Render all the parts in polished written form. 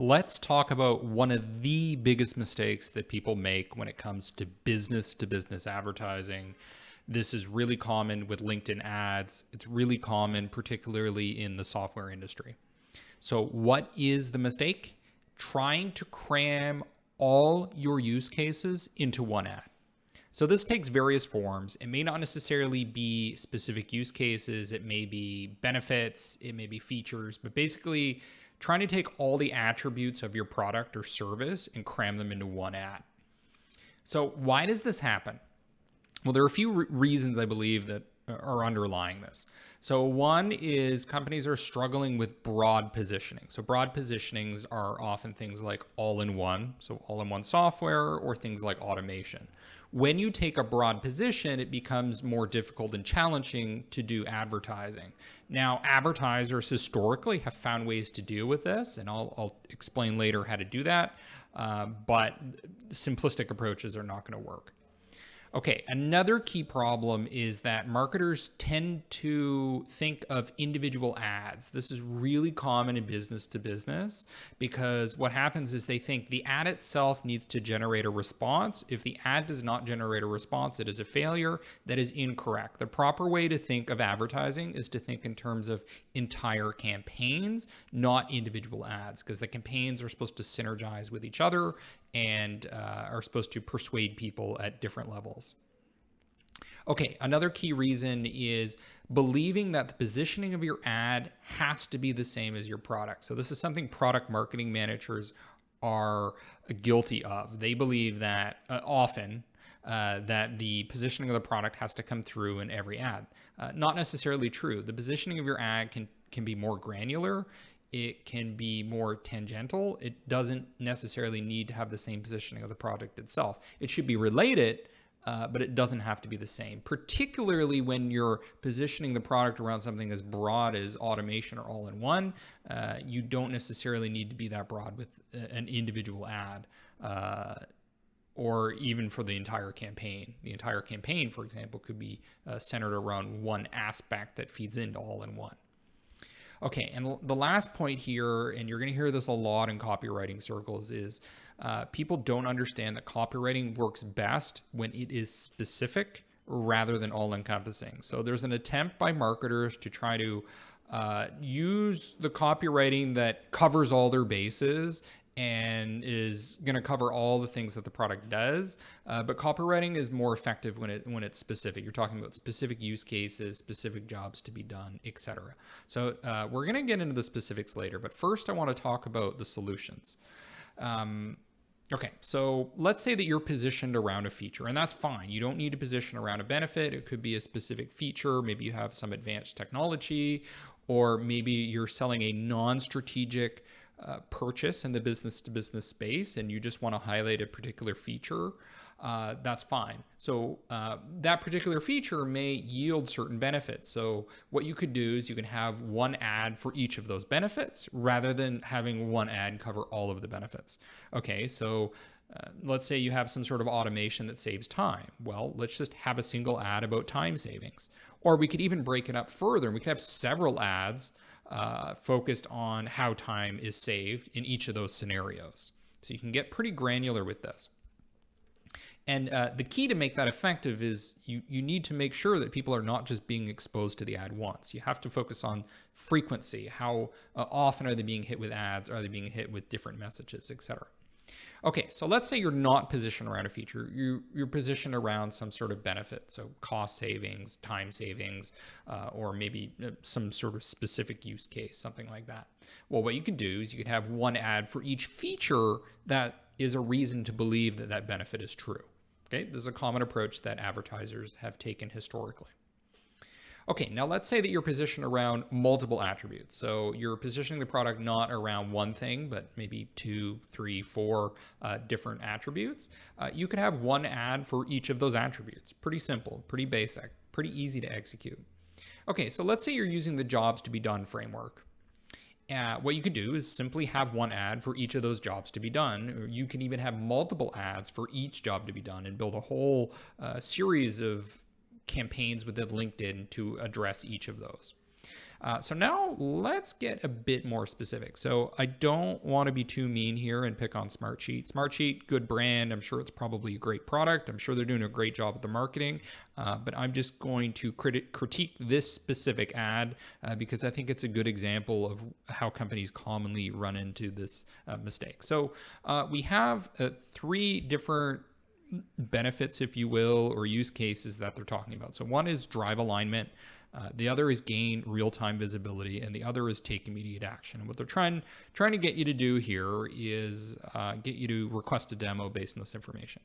Let's talk about one of the biggest mistakes that people make when it comes to business advertising. This is really common with LinkedIn ads. It's really common, particularly in the software industry. So, what is the mistake? Trying to cram all your use cases into one ad. So this takes various forms. It may not necessarily be specific use cases. It may be benefits. It may be features, but basically trying to take all the attributes of your product or service and cram them into one ad. So why does this happen? Well, there are a few reasons I believe that are underlying this. So one is companies are struggling with broad positioning. So broad positionings are often things like all-in-one, so all-in-one software, or things like automation. When you take a broad position, it becomes more difficult and challenging to do advertising. Now, advertisers historically have found ways to deal with this, and I'll explain later how to do that, but simplistic approaches are not going to work. Okay, another key problem is that marketers tend to think of individual ads. This is really common in business to business because what happens is they think the ad itself needs to generate a response. If the ad does not generate a response, it is a failure. That is incorrect. The proper way to think of advertising is to think in terms of entire campaigns, not individual ads, because the campaigns are supposed to synergize with each other and are supposed to persuade people at different levels. Okay, another key reason is believing that the positioning of your ad has to be the same as your product. So this is something product marketing managers are guilty of. They believe that often that the positioning of the product has to come through in every ad. Not necessarily true. The positioning of your ad can be more granular. It can be more tangential. It doesn't necessarily need to have the same positioning of the product itself. It should be related, but it doesn't have to be the same, particularly when you're positioning the product around something as broad as automation or all-in-one. You don't necessarily need to be that broad with an individual ad or even for the entire campaign. The entire campaign, for example, could be centered around one aspect that feeds into all-in-one. Okay, and the last point here, and you're going to hear this a lot in copywriting circles, is people don't understand that copywriting works best when it is specific rather than all-encompassing. So there's an attempt by marketers to try to use the copywriting that covers all their bases and is going to cover all the things that the product does. But copywriting is more effective when it's specific. You're talking about specific use cases, specific jobs to be done, etc. So we're going to get into the specifics later, but first I want to talk about the solutions. Okay, so let's say that you're positioned around a feature, and that's fine. You don't need to position around a benefit. It could be a specific feature. Maybe you have some advanced technology, or maybe you're selling a non-strategic purchase in the business-to-business space, and you just want to highlight a particular feature. That's fine. So that particular feature may yield certain benefits. So what you could do is you can have one ad for each of those benefits rather than having one ad cover all of the benefits. Okay, so let's say you have some sort of automation that saves time. Well, let's just have a single ad about time savings. Or we could even break it up further, and we could have several ads focused on how time is saved in each of those scenarios. So you can get pretty granular with this. And the key to make that effective is you need to make sure that people are not just being exposed to the ad once. You have to focus on frequency. How often are they being hit with ads? Are they being hit with different messages, etc.? Okay, so let's say you're not positioned around a feature. You're positioned around some sort of benefit, so cost savings, time savings, or maybe some sort of specific use case, something like that. Well, what you could do is you could have one ad for each feature that is a reason to believe that that benefit is true. Okay, this is a common approach that advertisers have taken historically. Okay, now let's say that you're positioned around multiple attributes. So you're positioning the product not around one thing, but maybe 2, 3, 4 different attributes. You could have one ad for each of those attributes. Pretty simple, pretty basic, pretty easy to execute. Okay, so let's say you're using the jobs to be done framework. What you could do is simply have one ad for each of those jobs to be done, or you can even have multiple ads for each job to be done and build a whole series of campaigns within LinkedIn to address each of those. So now let's get a bit more specific. So I don't want to be too mean here and pick on Smartsheet. Smartsheet, good brand. I'm sure it's probably a great product. I'm sure they're doing a great job with the marketing, but I'm just going to critique this specific ad because I think it's a good example of how companies commonly run into this mistake. So we have 3 different benefits, if you will, or use cases that they're talking about. So one is drive alignment. The other is gain real-time visibility, and the other is take immediate action. And what they're trying to get you to do here is get you to request a demo based on this information.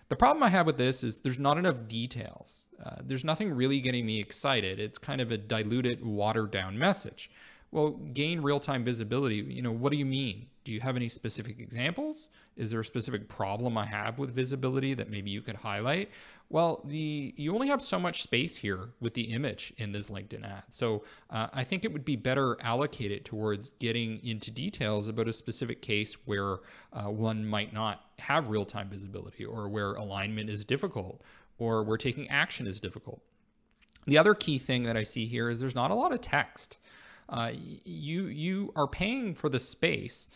The problem I have with this is there's not enough details. There's nothing really getting me excited. It's kind of a diluted, watered-down message. Well, gain real-time visibility, what do you mean? Do you have any specific examples? Is there a specific problem I have with visibility that maybe you could highlight? Well, you only have so much space here with the image in this LinkedIn ad. So I think it would be better allocated towards getting into details about a specific case where one might not have real-time visibility, or where alignment is difficult, or where taking action is difficult. The other key thing that I see here is there's not a lot of text. You are paying for the space,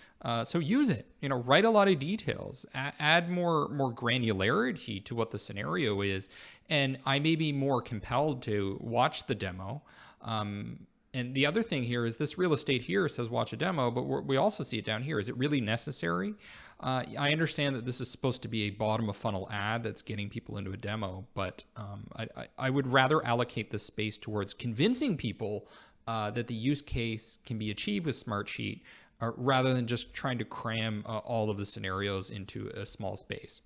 so use it. Write a lot of details, add more granularity to what the scenario is, and I may be more compelled to watch the demo. And the other thing here is this real estate here says watch a demo, but we also see it down here. Is it really necessary? I understand that this is supposed to be a bottom of funnel ad that's getting people into a demo, but I would rather allocate this space towards convincing people that the use case can be achieved with Smartsheet, rather than just trying to cram all of the scenarios into a small space.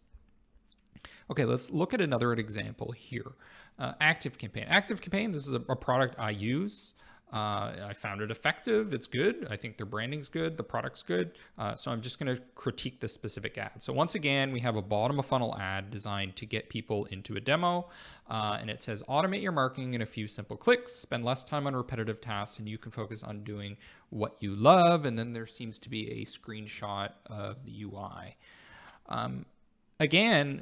Okay, let's look at another example here. ActiveCampaign. ActiveCampaign, this is a product I use. I found it effective. It's good. I think their branding's good. The product's good. So I'm just going to critique this specific ad. So once again, we have a bottom of funnel ad designed to get people into a demo. And it says, automate your marketing in a few simple clicks, spend less time on repetitive tasks, and you can focus on doing what you love. And then there seems to be a screenshot of the UI. Again,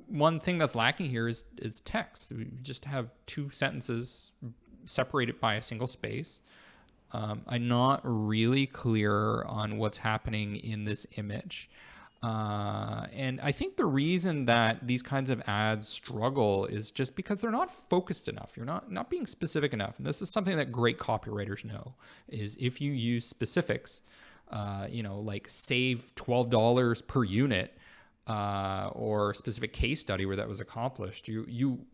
one thing that's lacking here is text. We just have 2 sentences separated by a single space. I'm not really clear on what's happening in this image. And I think the reason that these kinds of ads struggle is just because they're not focused enough. You're not being specific enough. And this is something that great copywriters know, is if you use specifics, like save $12 per unit, or specific case study where that was accomplished, you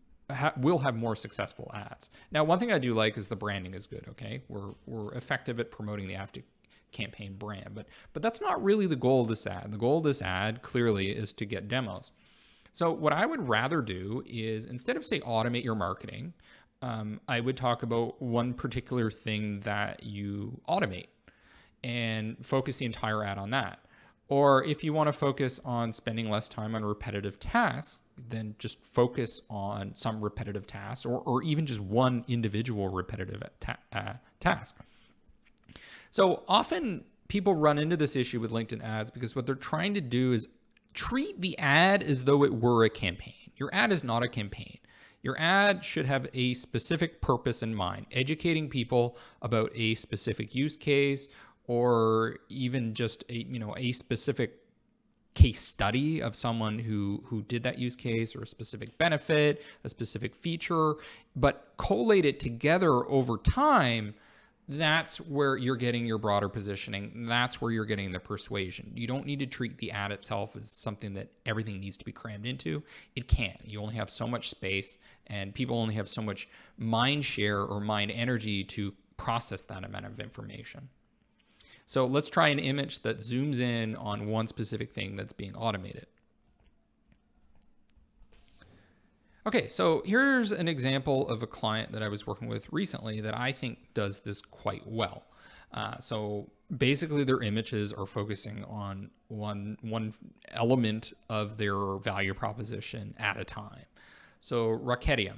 will have more successful ads. Now, one thing I do like is the branding is good. Okay, we're effective at promoting the ActiveCampaign brand, but that's not really the goal of this ad. The goal of this ad clearly is to get demos. So what I would rather do is, instead of say automate your marketing, I would talk about one particular thing that you automate and focus the entire ad on that. Or if you want to focus on spending less time on repetitive tasks, then just focus on some repetitive tasks, or even just one individual repetitive task. So often people run into this issue with LinkedIn ads because what they're trying to do is treat the ad as though it were a campaign. Your ad is not a campaign. Your ad should have a specific purpose in mind, educating people about a specific use case, or even just a specific case study of someone who did that use case, or a specific benefit, a specific feature, but collate it together over time. That's where you're getting your broader positioning. That's where you're getting the persuasion. You don't need to treat the ad itself as something that everything needs to be crammed into. It can't. You only have so much space, and people only have so much mind share or mind energy to process that amount of information. So let's try an image that zooms in on one specific thing that's being automated. Okay, so here's an example of a client that I was working with recently that I think does this quite well. So basically their images are focusing on one element of their value proposition at a time. So Raketium.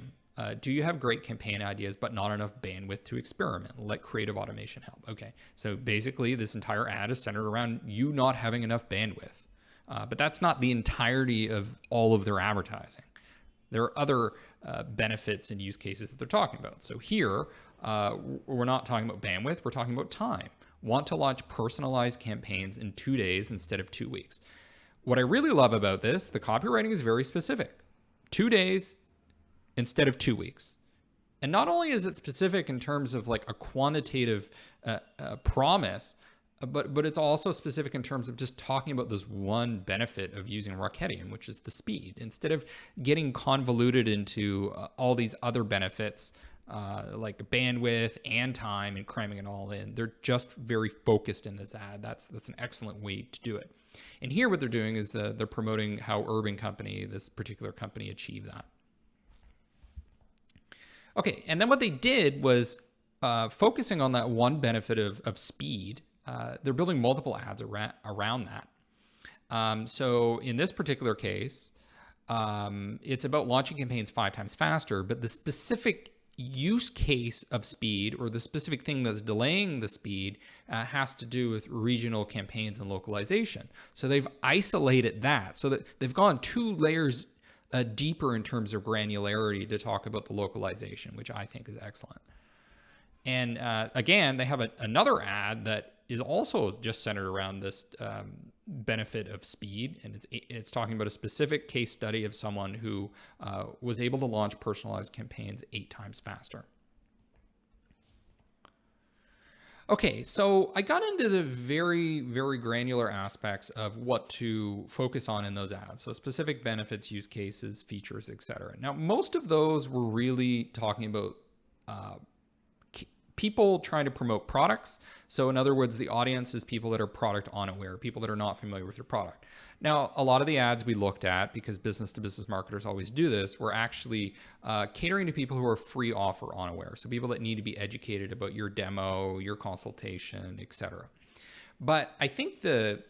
Do you have great campaign ideas, but not enough bandwidth to experiment? Let creative automation help. Okay, so basically this entire ad is centered around you not having enough bandwidth. But that's not the entirety of all of their advertising. There are other benefits and use cases that they're talking about. So here, we're not talking about bandwidth, we're talking about time. Want to launch personalized campaigns in 2 days instead of 2 weeks. What I really love about this, the copywriting is very specific. 2 days instead of 2 weeks. And not only is it specific in terms of like a quantitative promise, but it's also specific in terms of just talking about this one benefit of using Rocketean, which is the speed. Instead of getting convoluted into all these other benefits like bandwidth and time and cramming it all in, they're just very focused in this ad. That's an excellent way to do it. And here what they're doing is they're promoting how Urban Company, this particular company, achieved that. Okay, and then what they did was focusing on that one benefit of speed. They're building multiple ads around that. So in this particular case, it's about launching campaigns 5 times faster, but the specific use case of speed, or the specific thing that's delaying the speed, has to do with regional campaigns and localization. So they've isolated that, so that they've gone 2 layers deeper in terms of granularity to talk about the localization, which I think is excellent. And again, they have another ad that is also just centered around this benefit of speed, and it's talking about a specific case study of someone who was able to launch personalized campaigns 8 times faster. Okay, so I got into the very, very granular aspects of what to focus on in those ads. So specific benefits, use cases, features, etc. Now, most of those were really talking about people trying to promote products. So in other words, the audience is people that are product unaware, people that are not familiar with your product. Now, a lot of the ads we looked at, because business to business marketers always do this, were actually catering to people who are free offer unaware. So people that need to be educated about your demo, your consultation, etc. But I think the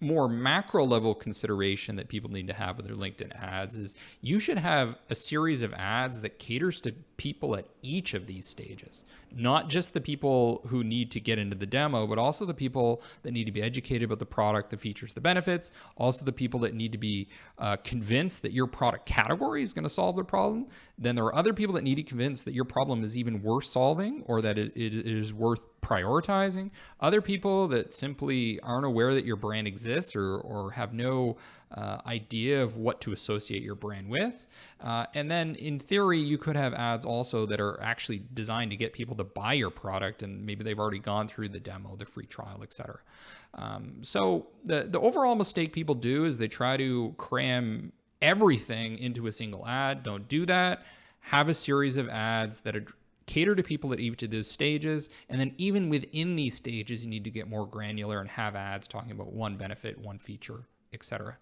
more macro level consideration that people need to have with their LinkedIn ads is you should have a series of ads that caters to people at each of these stages, not just the people who need to get into the demo, but also the people that need to be educated about the product, the features, the benefits, also the people that need to be convinced that your product category is going to solve their problem. Then there are other people that need to be convinced that your problem is even worth solving, or that it is worth prioritizing. Other people that simply aren't aware that your brand exists, or have no idea of what to associate your brand with. And then in theory, you could have ads also that are actually designed to get people to buy your product, and maybe they've already gone through the demo, the free trial, etc. So the overall mistake people do is they try to cram everything into a single ad. Don't do that. Have a series of ads that cater to people at each of those stages. And then even within these stages, you need to get more granular and have ads talking about one benefit, one feature, etc.